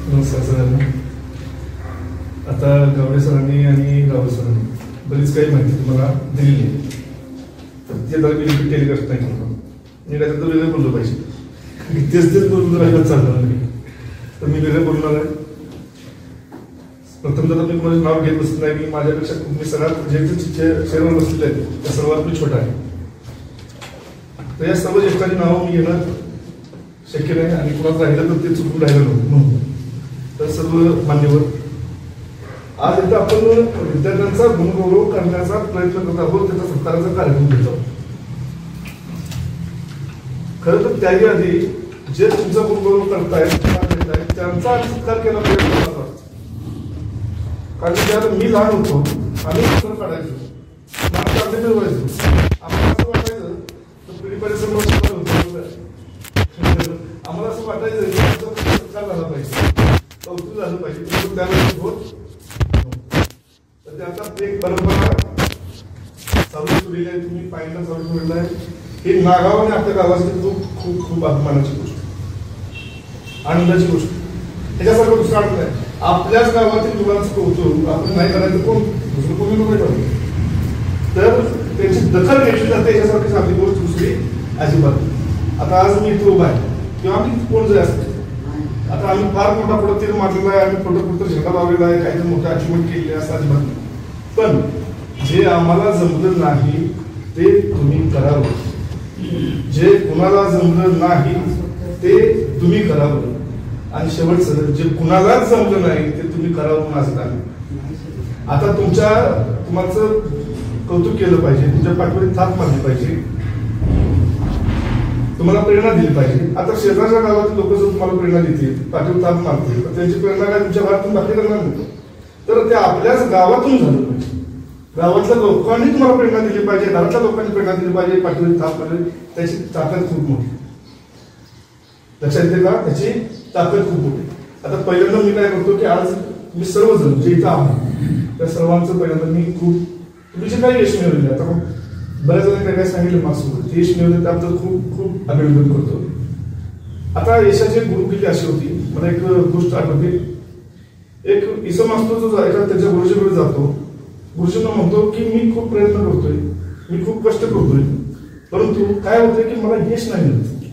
नमस्कार सरांना. आता गावडे सरांनी आणि रावल सरांनी बरीच काही माहिती तुम्हाला दिलेली आहे, तर ती आता मी रिपीट टेलिकास्ट नाही करतो. मी काय तर वेगळं बोललं पाहिजे, तेच बोलून राहिलं चाललं नाही, तर मी वेगळं बोलणार आहे. प्रथम तर मी माझं नाव घेत बसत नाही. मी माझ्यापेक्षा मी सगळ्यात जे चेअरमन बसलेले आहेत त्या सर्वात मी छोटा आहे. तर या सर्व ज्येष्ठांची नावं मी घेणं शक्य नाही, आणि कुणाचं राहिलं तर ते चुकून राहिलं नव्हतं. तर सर्व मान्यवर, आज इथं आपण विद्यार्थ्यांचा गुणगौरव करण्याचा प्रयत्न करत आहोत, त्याचा सत्काराचा कार्यक्रम घेत आहोत. खरं तर त्याही आधी जे तुमचा गुणगौरव करतायत त्यांचा सत्कार केला पाहिजे. कारण ज्याला मी लहान होतो आम्ही सत्कार काढायचो, काढले मिळवायचो. आम्हाला असं वाटायचं तर पिढी परिसर आम्हाला असं वाटायचं की सत्कार झाला पाहिजे, कौतुक झालं पाहिजे, पण त्यावेळेस होत. तर त्याचा एक परंपरा चालू ठेवलेली आहे, तुम्ही पाहिलं चालू ठेवलेलं आहे. हे नागावाने आपल्या गावाची खूप खूप खूप अभिमानाची गोष्ट, आनंदाची गोष्ट. त्याच्यासारखं दुसरं अर्थ नाही. आपल्याच गावातील मुलांचं कौतुक आपण नाही करायचं, कोण दुसरं कोणी नको करतो. तर त्याची दखल घेतली जाते, याच्यासारखी चांगली गोष्ट दुसरी अजिबात. आता आज मी इथे उभा आहे किंवा आम्ही कोण जरी असतो, आता आम्ही फार मोठा पुढे तीर मारलेला आहे, आम्ही पुढे झेंडा लावलेला आहे, काहीतरी मोठं अचिव्हमेंट केलेली आहे असं अजिबात नाही. पण जे आम्हाला जमलं नाही ते तुम्ही करावं, जे कुणाला जमलं नाही ते तुम्ही करावं, आणि शेवटचं जे कुणालाच जमलं नाही ते तुम्ही करावं असं नाही. आता तुमचं कौतुक केलं पाहिजे, तुमच्या पाठीवर थाप मारली पाहिजे, तुम्हाला प्रेरणा दिली पाहिजे. आता शेजारच्या गावातील लोक जर तुम्हाला प्रेरणा देतील, पाठीवर थाप मारतील, तर त्यांची प्रेरणा काय तुमच्या घरातून बाकी करणार नाही, तर ते आपल्याच गावातून झालं पाहिजे. गावातल्या लोकांनी तुम्हाला प्रेरणा दिली पाहिजे, घरातल्या लोकांनी प्रेरणा दिली पाहिजे, पाठीवर थाप मारली. त्याची ताकद खूप मोठी, लक्षात येते का? त्याची ताकद खूप मोठी. आता पहिल्यांदा मी काय करतो की आज मी सर्वजण जे इथं आहे त्या सर्वांचं पहिल्यांदा मी खूप तुम्ही जे काही यश मिळवले, आता बऱ्याच जणांनी काय सांगितलं माझ्यासोबत यश मिळवले त्याबद्दल खूप खूप अभिनंदन करतो. आता यशाची गुरुकिल्ली अशी होती, मला एक गोष्ट आठवते. एक इसम असतो जो एका त्याच्या गुरुजीकडे जातो, गुरुजींना म्हणतो की मी खूप प्रयत्न करतोय, मी खूप कष्ट करतोय, परंतु काय होतंय की मला यश नाही मिळत.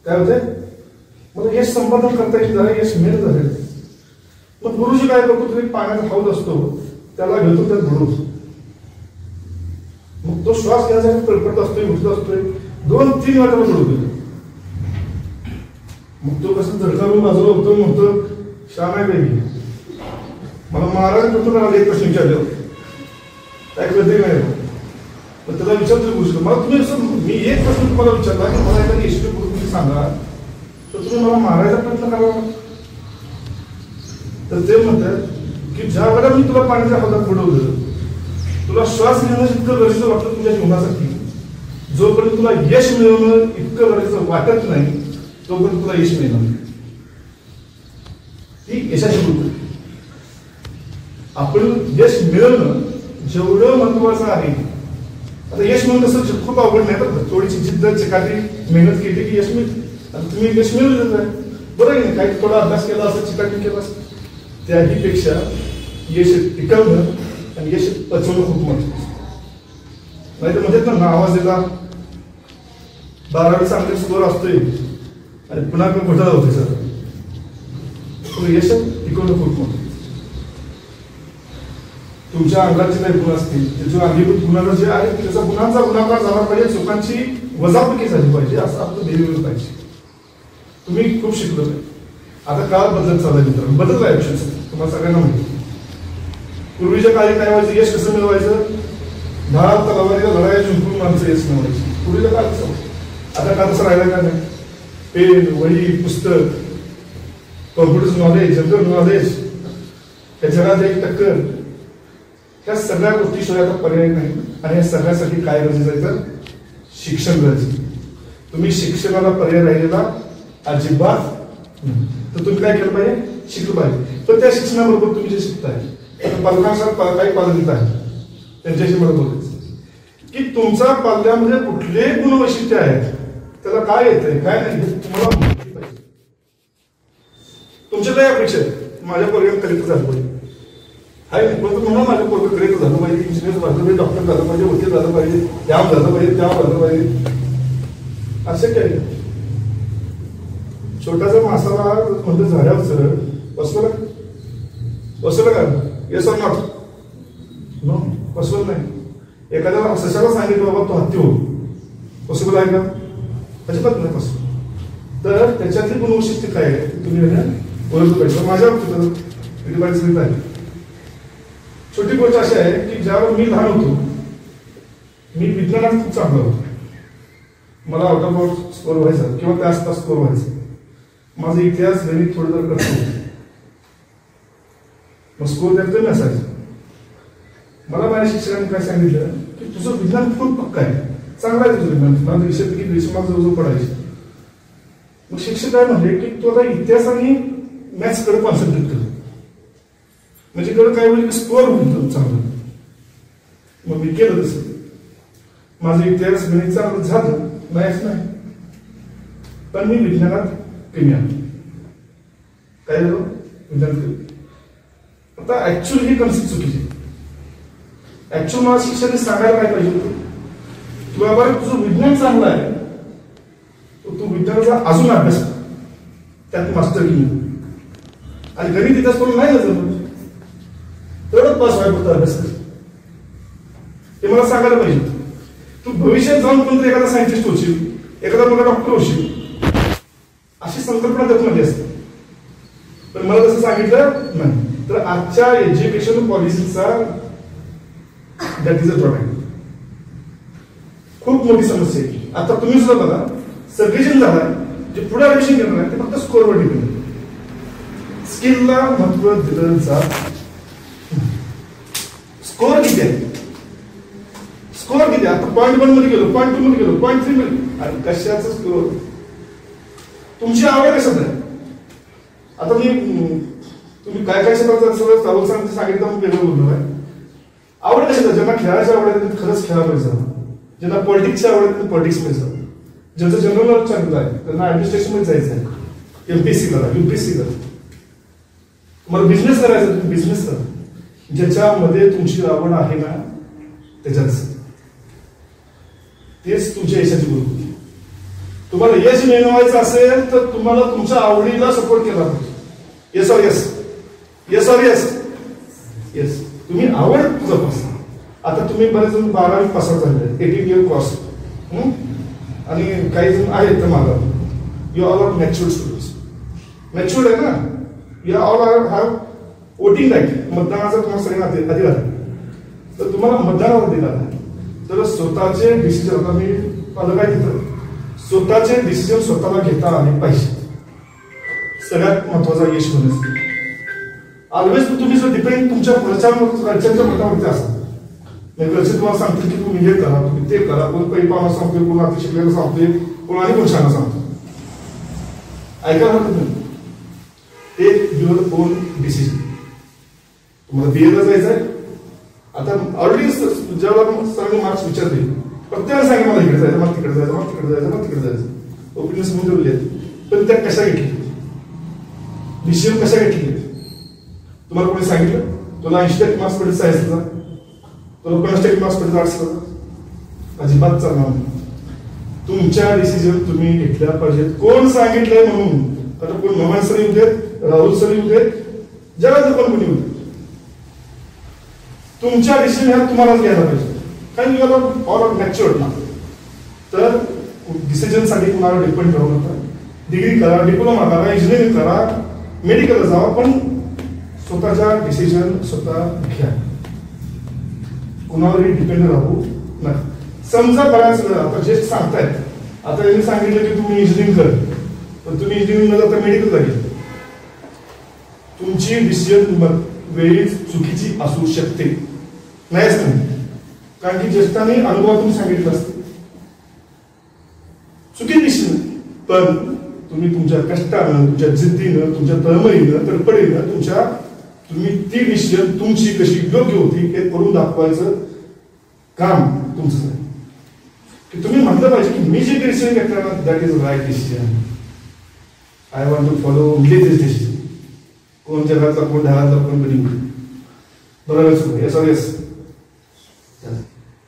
काय होतंय? मला यश संपादन करता येईल, जरा यश मिळत झालेलं. मग गुरुजी काय करतो, तुम्ही पाण्याचा हौद असतो त्याला घेतो, त्यात बुडवतो. मग तो श्वास घ्यायसाठी तडफडत असतोय, उठत असतोय, 2-3 वेळा बुडवतो. मग तो कसं झडकावून बाजूला होतो, म्हणतो श्याम आहे बेबी, मला महाराज एक प्रश्न विचारले होते, काय कळते नाही. पण त्याला विचारतो गुरुजी, मला तुम्ही असं मी एक प्रश्न तुम्हाला विचारला की मला एखादी यशस्वी गुरु सांगा, तर तुम्ही मला मारायचा प्रयत्न करावा. तर ते म्हणतात की ज्या वेळेला मी तुला पाण्याच्या हातात बुडवलं, तुला श्वास घेणं इतकं गरजेचं वाटलं तुझ्या जीवनासाठी, जोपर्यंत तुला यश मिळवणं इतकं गरजेचं वाटत नाही तोपर्यंत तुला यश मिळणार नाही. ती यशाची गोष्ट. आपण यश मिळवणं जेवढं महत्वाचं आहे. आता यश मिळवणं कसं खूप अवघड नाही, तर थोडीशी जिद्द चिकाटी मेहनत केली की यश मिळते. आता तुम्ही यश मिळवलं आहे बरं आहे, काही थोडा अभ्यास केला असं, चिकाटी केला असं, त्याही पेक्षा यश टिकवणं आणि यश पचवणं खूप महत्वाचं. नाही तर म्हणतात ना, आवाज दिला 12वी चांगले स्कोर असतोय आणि पुन्हा घोटाळा होतोय सर. यश टिकवणं खूप महत्वाचं. तुमच्या अंगाचे काही गुण असतील, त्याच्या अंगीभूत गुणांना जे आहे त्याचा गुणांचा गुणाकार झाला पाहिजे, चुकांची वजापैकी झाली पाहिजे, असं आपलं ध्येय पाहिजे. तुम्ही खूप शिकलो पाहिजे. आता काळ बदलत चाललाय मित्रांनो, बदलला आयुष्याचं तुम्हाला सगळ्यांना माहिती. पूर्वीच्या काळी काय व्हायचं, यश कसं मिळवायचं, धाराव तलवारीला लढाया जिंकून माणसं यश मिळवायची. पूर्वीच्या काळ कसं, आता का तसं राहिलं का नाही. पेन, वही, पुस्तक, कॉम्प्युटर नॉलेज, जनरल नॉलेज, या जगात एक टक्कर, ह्या सगळ्या गोष्टीशिवाय आता पर्याय नाही. आणि या सगळ्यासाठी काय गरजेचं आहे तर शिक्षण गरजेचं. तुम्ही शिक्षणाला पर्याय राहिलेला अजिबात. तर तुम्ही काय केलं पाहिजे, शिकलं पाहिजे. पण त्या शिक्षणाबरोबर तुम्ही जे शिकताय, पालकांचा काही पालक आहे त्यांच्याशी मला बोलायचं की तुमचा पाल्यामध्ये कुठले गुणवैशिष्ट्य आहेत, त्याला काय येतंय काय नाही हे तुम्हाला माहिती पाहिजे. तुमच्या काय अपेक्षा आहे माझ्या पोरग्यात कलेक्टर झालं पाहिजे आहे पण म्हणा माझ्या पोरगं कलेक्टर झालं पाहिजे इंजिनियर झालं पाहिजे डॉक्टर झालं पाहिजे वकील झालं पाहिजे त्याव झालं पाहिजे त्याव झालं पाहिजे असं काय छोटासा मासाला म्हणतो झाडावर सरळ बसवलं का yes or not know possible नाही एखाद्या सशाला सांगितलं बाबा तो हत्ती हो पॉसिबल आहे का अजिबात नाही पॉसिबल तर त्याच्यातली गुणवैशिष्ट्य काय आहे तुम्ही ओळखलं पाहिजे माझ्या बाबतीत आहे छोटी गोष्ट अशी आहे की ज्यावेळेस मी लहान होतो मी विज्ञानात खूप चांगला होतो मला आउट ऑफ आउट स्कोर व्हायचा किंवा त्या आसपास स्कोर व्हायचा माझा इतिहास गणित थोडं जर करतो मग स्कोर त्यात कमी असायचा मला माझ्या शिक्षकांनी काय सांगितलं की तुझं विज्ञान खूप पक्का आहे चांगला आहे तुझं विज्ञान माझं विषय की विषय जवळ पडायचे मग शिक्षक काय म्हणले की तू आता इतिहास आणि मॅथ्स कडे कॉन्सन्ट्रेट कर म्हणजे कडे काय होईल स्कोर होईल चांगलं मग मी केलं तसं माझं इतिहास गणित चांगलं झालं मॅथ्स नाही पण मी विज्ञानात कमी आलो काय झालं विज्ञान कमी आता ऍक्च्युअली ही कन्सेप्ट चुकीची ऍक्च्युअल मला शिक्षकांनी सांगायला काय पाहिजे होतं की बाबा तुझं विज्ञान चांगलं आहे तू विज्ञानाचा अजून अभ्यास कर त्यात मास्टर की आणि गणित इतिहास करून नाही जमत तेवढंच पास व्हायला पुरता अभ्यास कर हे मला सांगायला पाहिजे तू भविष्यात जाऊन कोणतरी एखादा सायंटिस्ट होशील एखादा मुलगा डॉक्टर होशील अशी संकल्पना त्यातमध्ये असते पण मला तसं सांगितलं नाही तर आजच्या एज्युकेशन पॉलिसीचा दॅट इज अ ड्रॉबॅक खूप मोठी समस्या आहे आता तुम्ही सुद्धा बघा सगळेजण झाला जे पुढे ऍडमिशन घेणार आहे ते फक्त स्कोरवर डिपेंड स्किलला महत्व दिलं जात स्कोर किती आहे स्कोर किती आता पॉईंट 1 मध्ये गेलो पॉईंट 2 मध्ये गेलो पॉईंट 3 मध्ये आणि कशाचा स्कोर तुमची आवड कशात आहे आता मी तुम्ही काय काय सगळं सगळं सांगितलं मग वेगळं बोललो आहे आवड कशात आहे ज्यांना खेळायची आवड आहे त्यांनी खरंच खेळायला पाहिजे ज्यांना पॉलिटिक्सची आवड आहे त्यांनी पॉलिटिक्स मध्ये ज्यांचं जनरल नॉलेज चांगलं आहे त्यांना ऍडमिनिस्ट्रेशन मध्ये जायचं आहे एमपीएससी करा युपीएससी करा तुम्हाला बिझनेस करायचा तुम्ही बिझनेस करा ज्याच्यामध्ये तुमची आवड आहे ना त्याच्यात तेच तुमच्या यशाची गुरुकृती तुम्हाला यश मिळवायचं असेल तर तुम्हाला तुमच्या आवडीला सपोर्ट केला पाहिजे yes or yes yes or yes yes तुम्ही आवड जपासा आता तुम्ही बरेच जण 12वी पास आउट झाले 18 इयर कोर्स आणि काही जण आहेत तर मला you all are matured students matured आहे ना you all are have voting right मतदानाचा तुम्हाला सगळ्यांना अधिकार आहे तर तुम्हाला मतदानाचा अधिकार आहे तर स्वतःचे डिसिजन आता मी मला काय देतं स्वतःचे डिसिजन स्वतःला घेता आले पाहिजे सगळ्यात महत्वाचा यश होण्यासाठी ऑलवेज तुम्ही जर डिपेंड तुमच्या घरच्यांच्या मतावरती असा घरचे तुम्हाला सांगतील की तुम्ही हे करा तुम्ही ते करा कोण पैपाना सांगतोय कोण आता शिकलेला सांगतोय कोण आणि कोण शाळा सांगतो ऐकायला तुम्ही टेक युअर ओन डिसिजन तुम्हाला बीएला जायचं आहे आता ऑलरेडी ज्यावेळेला सरांनी मार्क्स विचारले प्रत्येकाने सांगितलं मला इकडे जायचं मला तिकडे जायचं मला तिकडे जायचं मला तिकडे जायचं ओपिनियन समजवले पण त्या कशा घेतली डिसिजन कशा घेतली तुम्हाला कोणी सांगितलं तुला 80% मार्क्स पडले सायन्सला तुला 50% मार्क्स पडले आर्ट्सला अजिबात चालणार नाही तुमच्या डिसिजन तुम्ही घेतल्या पाहिजेत कोण सांगितलंय म्हणून आता कोण नमान सर येऊ देत राहुल सर येऊ देत जगात पण कोणी येऊ देत तुमच्या डिसिजन ह्या तुम्हालाच घ्यायला पाहिजे कारण यू आर ऑल मॅच्युअर्ड ना तर डिसिजन साठी तुम्हाला डिपेंड करू नका डिग्री करा डिप्लोमा करा इंजिनिअरिंग करा मेडिकलला जावा पण स्वतःच्या डिसिजन स्वतः घ्या कुणावरही डिपेंड राहू नका समजा बऱ्याच आता जे सांगतायत आता यांनी सांगितलं की तुम्ही इंजिनिअरिंग कर पण तुम्ही इंजिनिअरिंग न जाता मेडिकलला घ्या तुमची डिसिजन वेळीच चुकीची असू शकते नाहीच नाही कारण की ज्येष्ठांनी अनुभवातून सांगितलं असते चुकी डिसिजन पण तुम्ही तुमच्या कष्टानं तुमच्या जिद्दीनं तुमच्या तळमळीनं तडपडीनं तुम्ही ती डिसिजन तुमची कशी योग्य होती हे करून दाखवायचं काम तुमचं आहे की तुम्ही म्हटलं पाहिजे की मी जे डिसिजन घेतला ना that is right decision I want to follow only this decision कोण जगातला, कोण ढगातला, कोण गरीब, बरोबर SOS.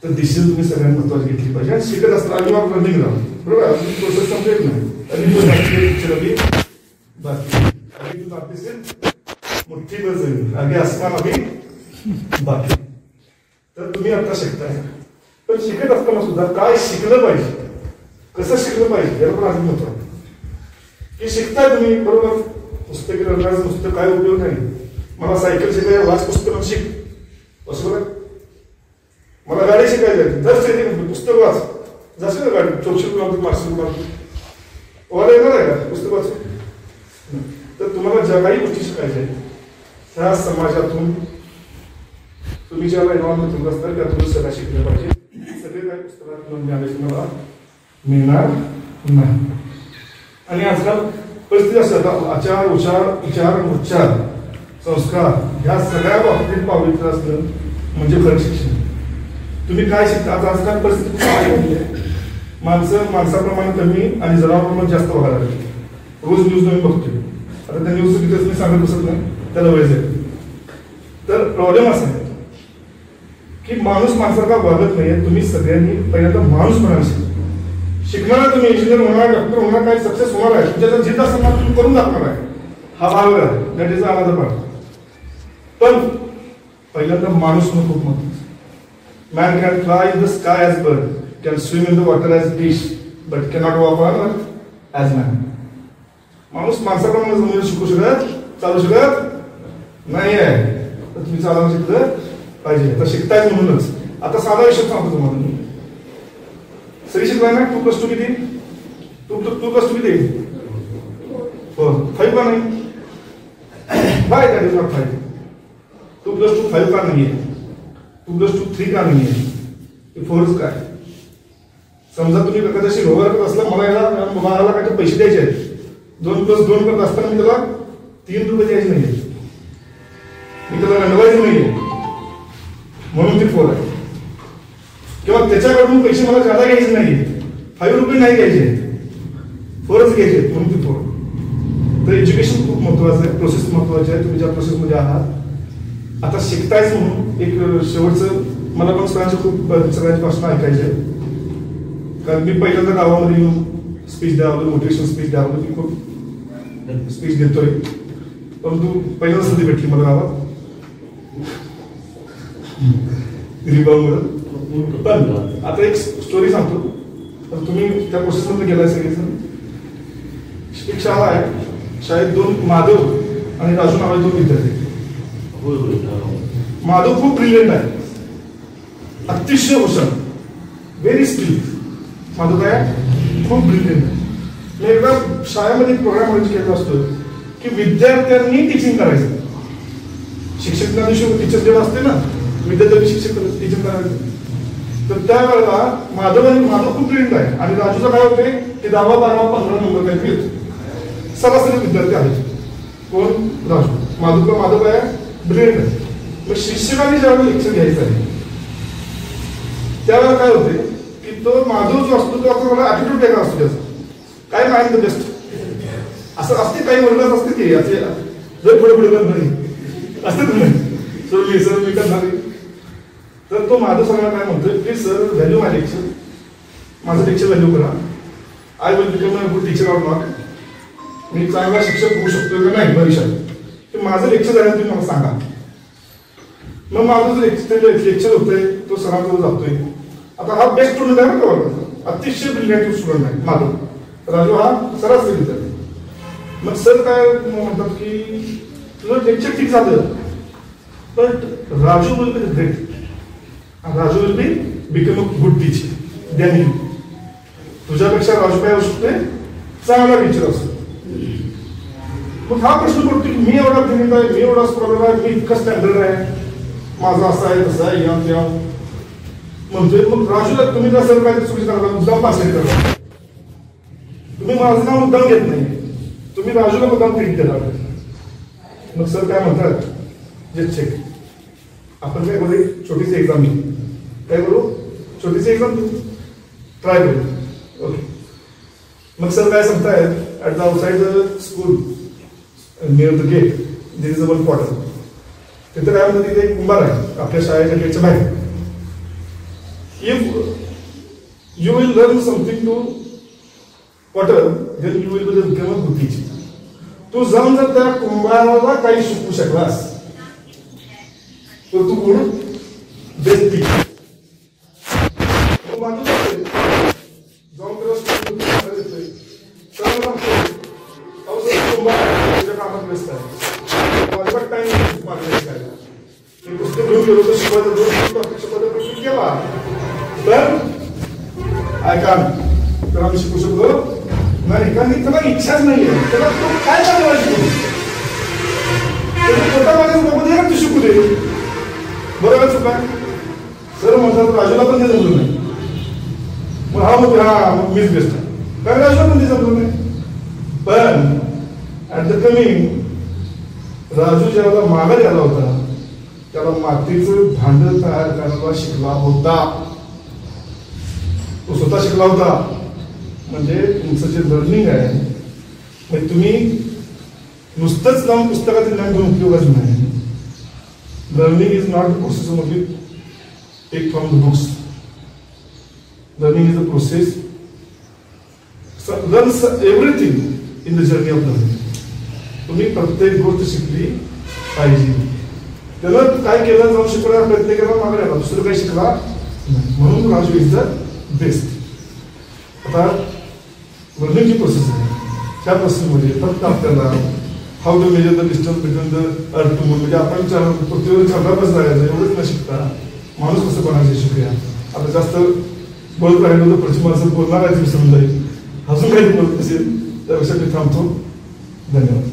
तर डिसिजन तुम्ही सगळ्यांनी महत्वाची घेतली पाहिजे. आणि शिकत असताना आम्ही मग रनिंग राहू, बरोबर. अजून प्रोसेस कंप्लीट नाही. मोठी बस आगे असताना बाकी. तर तुम्ही आता शिकताय, पण शिकत असताना सुद्धा काय शिकलं पाहिजे, कसं शिकलं पाहिजे याला पण आधी महत्व आहे. की शिकताय तुम्ही, बरोबर. पुस्तकी रंगाचं नुसतं काय उपयोग नाही. मला सायकल शिकायला वाच पुस्तक शिक, बरोबर. मला गाडी शिकायची जर पुस्तक वाच, जसं ना गाडी चौकशी मार्क्स ओला येणार आहे का पुस्तक वाच. तर तुम्हाला ज्या काही गोष्टी शिकायच्या आहेत त्या समाजातून तुम्ही ज्याला एन्व्हायरमेंट असतात त्यातून सगळ्या शिकलं पाहिजे. सगळे काही पुस्तकात मिळाले तुम्हाला मिळणार नाही. आणि आजकाल परिस्थिती असतात, आचार विचार संस्कार ह्या सगळ्या बाबतीत पावित्र्य असणं म्हणजे खरं शिक्षण. तुम्ही काय शिकता. आता आजकाल परिस्थिती आहे, माणसं माणसाप्रमाणे कमी आणि जनावरांप्रमाणे जास्त व्हायला लागली. रोज न्यूज नवीन बघतोय. आता त्या न्यूज किती तुम्ही सांगत बसत नाही, त्याला वेळ जाईल. तर प्रॉब्लेम असा आहे की माणूस माणसाला वागत नाहीये. तुम्ही सगळ्यांनी पहिल्यांदा माणूस म्हणायला शिकणार. तुम्ही इंजिनियर होणार, डॉक्टर होणार, काय सक्सेस होणार आहे, तुमच्या जिद्द असताना तुम्ही करून दाखवणार आहे. हा भाग आहे, दॅट इज अनदर पार्ट. पण पहिल्यांदा माणूस म्हणून खूप महत्वाचं. Man can fly in the sky as bird, can swim in the water as fish, but cannot walk on earth as man. माणूस माणसाप्रमाणे जमिनीवर शिकू शकत, चालू शकत नाही आहे. तर तुम्ही चालायला शिकलं पाहिजे. आता शिकताय म्हणूनच आता साधा विषय सांगतो तुम्हाला. मी सगळी शिकलाय ना. 2+2 किती? 2+2 किती? 5 का नाही? Bye that is not 5. 2+2 5 का नाही आहे? 2+2 3 का नाही आहे? 4 काय? समजा तुम्ही एखाद्याशी व्यवहार करत असला, मला याला बाळाला काय पैसे द्यायचे आहेत, 2+2 करत असताना मी त्याला 3 रुपये द्यायचे नाहीये, मी त्याला रंगवायचं नाहीये, म्हणून ते 4 आहे. किंवा त्याच्याकडून पैसे मला जादा घ्यायचे नाहीये, 5 रुपये नाही घ्यायचे, 4च घ्यायचे, म्हणून ते 4. तर एज्युकेशन खूप महत्वाचं आहे, प्रोसेस महत्वाची आहे. तुम्ही ज्या प्रोसेसमध्ये आहात आता शिकतायच. म्हणून एक शेवटचं मला पण सगळ्यांची भाषण ऐकायची आहे. कारण मी पहिल्यांदा गावामध्ये येऊन स्पीच द्यावं, मोटिवेशन स्पीच द्यावं, मी खूप स्पीच देतोय. परंतु पहिल्यांदा संधी भेटली मला गावात गरीबामुळं. पण आता एक स्टोरी सांगतो. तर तुम्ही त्या प्रोसेसमध्ये गेलाय सगळेजण. एक शाळा आहे, शाळेत 2 माधव आणि राजू नावाचे 2 विद्यार्थी. माधव खूप ब्रिलियंट आहे, अतिशय हुशार, व्हेरी स्किल. माधव काय खूप ब्रिलियंट आहे. मी एकदा शाळेमध्ये एक प्रोग्राम अरेंज केला असतो की विद्यार्थ्यांनी टीचिंग करायचं. शिक्षक टीचर जेव्हा असते ना, विद्यार्थ्यांनी शिक्षक टीचिंग करायचं. तर त्यावेळेला माधव खूप ब्रिलियंट आहे आणि राजूचं काय होते की 10वा 12वा 15 नंबर काहीतरी येतो. सरासरी विद्यार्थी आहेत. कोण? राजू. माधव काय ब्रिलियंट आहे. मग शिक्षकांनी ज्यावेळेला लेक्चर घ्यायचं आहे त्यावेळेला काय होते की तो माधव जो असतो तो आता मला ऍटिट्यूड वेगळा असतो. त्याचा काय माहिती बेस्ट असं असते. काही वर्गात असते की असे जर पुढे पुढे करणारी असते तुम्ही सर मी करणारी. तर तो माधव सरांना काय म्हणतोय की सर व्हॅल्यू माय लेक्चर, माझं लेक्चर व्हॅल्यू करा. I will become a good teacher or not. मी चांगला शिक्षक होऊ शकतोय का नाही भविष्यात, माझं लेक्चर झाल्यानंतर तुम्ही मला सांगा. मग माझं लेक्चर होतंय, तो सरांकडे जातोय. आता हा बेस्ट स्टुडंट आहे ना वर्गाचा, अतिशय ब्रिलियंट स्टुडंट आहे माधव. राजू हा सरासरी विद्यार्थी. मग सर काय म्हणतात की तुझं लेक्चर ठीक झालं, पण Raju will be great, Raju will be become a good teacher than you. तुझ्यापेक्षा राजू काय असू शकते, चांगला टीचर असतो. मग हा प्रश्न पडतो की मी एवढा ब्रिलियंट आहे, मी एवढा स्कॉलर आहे, मी इतकं स्टँडर्ड आहे, माझं असं आहे तसं आहे या त्या म्हणतोय. मग राजूला तुम्ही जर सर काय चुकी करता, मुद्दाम पास करता, तुम्ही माझं नाव मुद्दाम घेत नाही, तुम्ही राजूला मुद्दाम ट्रीट केला. मग सर काय म्हणतात, जे चेक आपण काय करू, छोटीशी एक्झाम घेऊ, काय करू, छोटीशी एक्झाम ट्राय करू. ओके. मग सर काय सांगतायत, at the outside the school near the gate disable potter. तिथे काय म्हणतात, तिथे एक कुंभार आहे आपल्या शाळेच्या गेटच्या बाहेर. If you will learn something to potter then you will become a good teacher. तू जाऊन जर त्या कुंभाराला काही शिकवू शकलास तर तू गुड बेस्ट टीचर. जाऊन त्याला कामात व्यस्त आहे, अजिबात टाइम मागणी शिकायला. मी पुस्तक घेऊन गेलो तर शिकवायचं केला तर ऐका त्याला मी शिकू शकलो नाही, कारण त्याला इच्छाच नाहीये. त्याला तो काय चालू शिकू छोटा माझ्या रूपामध्ये तू शिकू दे. बरोबर चुका सर म्हणतात राजूला पण ते जमलं नाही, मग मग मीच बेस्ट आहे, कारण राजूला पण ते जमलं नाही. पण ऍट द कमिंग राजू ज्याला माघारी आला होता त्याला मातीचं भांड तयार करायला शिकला होता, तो स्वतः शिकला होता. म्हणजे तुमचं जे लर्निंग आहे म्हणजे तुम्ही नुसतंच जाऊन पुस्तकातील ज्ञान घेऊन उपयोगाचं नाही. Learning is not the process only take from the books. Learning is the process. Learn everything in the journey of learning. तुम्ही प्रत्येक गोष्ट शिकली पाहिजे. त्याला काय केलं जाऊन शिकवण्याचा प्रयत्न केला मागे आला, दुसरं काही शिकला नाही. म्हणून राजू इज द बेस्ट. आता लर्निंगची प्रोसेस आहे, त्या प्रोसेसमध्ये फक्त आपल्याला how to measure the distance between the earth to moon, म्हणजे आपण पृथ्वीवर चंद्रापासून जायचं एवढंच न शिकता माणूस कसं बनायचं शिकूया. आता जास्त बोलत राहिलो तर पुढची माणसं बोलणार आहे विसरून जाईल. अजून काही बोलत असेल त्यापेक्षा मी थांबतो. धन्यवाद.